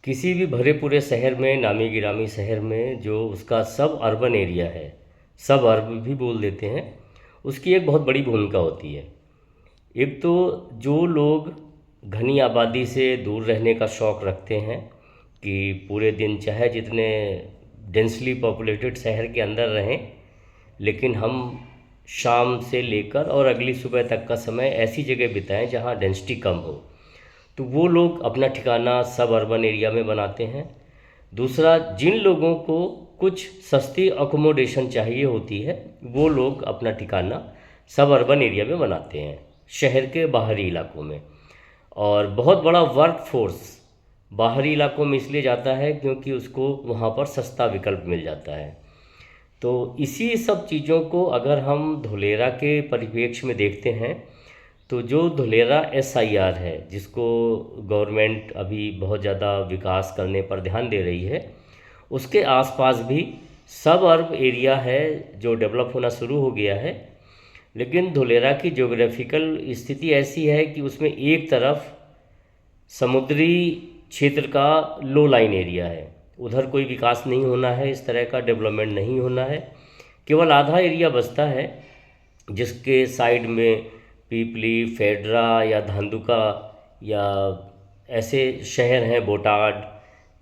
किसी भी भरे पूरे शहर में, नामी गिरामी शहर में, जो उसका सब अर्बन एरिया है, सब अर्ब भी बोल देते हैं, उसकी एक बहुत बड़ी भूमिका होती है। एक तो जो लोग घनी आबादी से दूर रहने का शौक़ रखते हैं कि पूरे दिन चाहे जितने डेंसली पॉपुलेटेड शहर के अंदर रहें, लेकिन हम शाम से लेकर और अगली सुबह तक का समय ऐसी जगह बिताएं जहां डेंसिटी कम हो, तो वो लोग अपना ठिकाना सब अर्बन एरिया में बनाते हैं। दूसरा, जिन लोगों को कुछ सस्ती अकोमोडेशन चाहिए होती है, वो लोग अपना ठिकाना सब अर्बन एरिया में बनाते हैं, शहर के बाहरी इलाकों में। और बहुत बड़ा वर्क फोर्स बाहरी इलाकों में इसलिए जाता है क्योंकि उसको वहाँ पर सस्ता विकल्प मिल जाता है। तो इसी सब चीज़ों को अगर हम धुलेरा के परिप्रेक्ष्य में देखते हैं, तो जो धुलेरा SIR है, जिसको गवर्नमेंट अभी बहुत ज़्यादा विकास करने पर ध्यान दे रही है, उसके आसपास भी सब अर्ब एरिया है जो डेवलप होना शुरू हो गया है। लेकिन धुलेरा की ज्योग्राफिकल स्थिति ऐसी है कि उसमें एक तरफ समुद्री क्षेत्र का लो लाइन एरिया है, उधर कोई विकास नहीं होना है, इस तरह का डेवलपमेंट नहीं होना है। केवल आधा एरिया बचता है जिसके साइड में पीपली, फेडरा या धांधुका या ऐसे शहर हैं, बोटाड,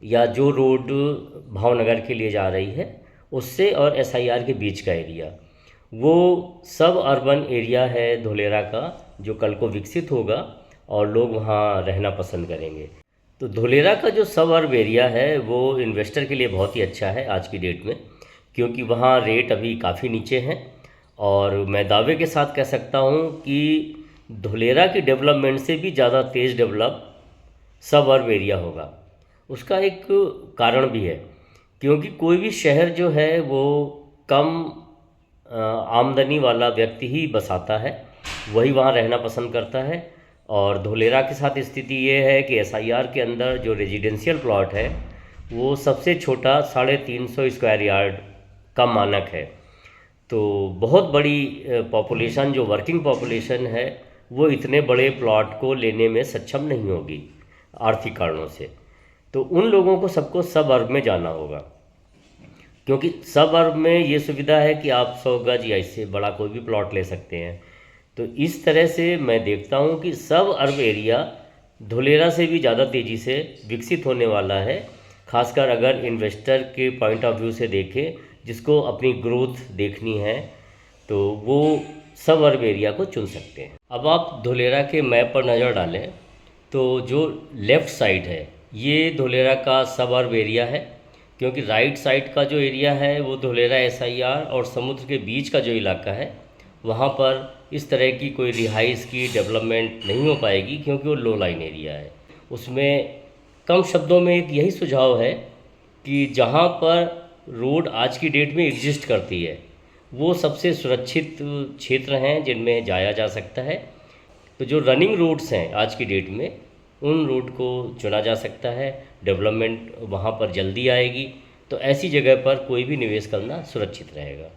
या जो रोड भावनगर के लिए जा रही है, उससे और SIR के बीच का एरिया, वो सब अर्बन एरिया है धुलेरा का, जो कल को विकसित होगा और लोग वहाँ रहना पसंद करेंगे। तो धुलेरा का जो सब अर्ब एरिया है वो इन्वेस्टर के लिए बहुत ही अच्छा है आज की डेट में, क्योंकि वहाँ रेट अभी काफ़ी नीचे हैं। और मैं दावे के साथ कह सकता हूँ कि धुलेरा की डेवलपमेंट से भी ज़्यादा तेज़ डेवलप सब अर्ब एरिया होगा। उसका एक कारण भी है, क्योंकि कोई भी शहर जो है वो कम आमदनी वाला व्यक्ति ही बसाता है, वही वहाँ रहना पसंद करता है। और धुलेरा के साथ स्थिति ये है कि SIR के अंदर जो रेजिडेंशियल प्लॉट है वो सबसे छोटा 350 स्क्वायर यार्ड का मानक है। तो बहुत बड़ी पॉपुलेशन, जो वर्किंग पॉपुलेशन है, वो इतने बड़े प्लॉट को लेने में सक्षम नहीं होगी आर्थिक कारणों से। तो उन लोगों को सबको सब अर्ब में जाना होगा, क्योंकि सब अर्ब में ये सुविधा है कि आप 100 गज या इससे बड़ा कोई भी प्लॉट ले सकते हैं। तो इस तरह से मैं देखता हूँ कि सब अर्ब एरिया धुलेरा से भी ज़्यादा तेज़ी से विकसित होने वाला है, खासकर अगर इन्वेस्टर के पॉइंट ऑफ व्यू से देखें, जिसको अपनी ग्रोथ देखनी है, तो वो सब अर्ब एरिया को चुन सकते हैं। अब आप धुलेरा के मैप पर नज़र डालें तो जो लेफ़्ट साइड है ये धुलेरा का सब अर्ब एरिया है, क्योंकि राइट साइड का जो एरिया है वो धुलेरा SIR और समुद्र के बीच का जो इलाका है, वहाँ पर इस तरह की कोई रिहाइश की डेवलपमेंट नहीं हो पाएगी, क्योंकि वो लो लाइन एरिया है। उसमें कम शब्दों में एक यही सुझाव है कि जहाँ पर रोड आज की डेट में एग्जिस्ट करती है, वो सबसे सुरक्षित क्षेत्र हैं जिनमें जाया जा सकता है। तो जो रनिंग रोड्स हैं आज की डेट में, उन रोड को चुना जा सकता है, डेवलपमेंट वहाँ पर जल्दी आएगी। तो ऐसी जगह पर कोई भी निवेश करना सुरक्षित रहेगा।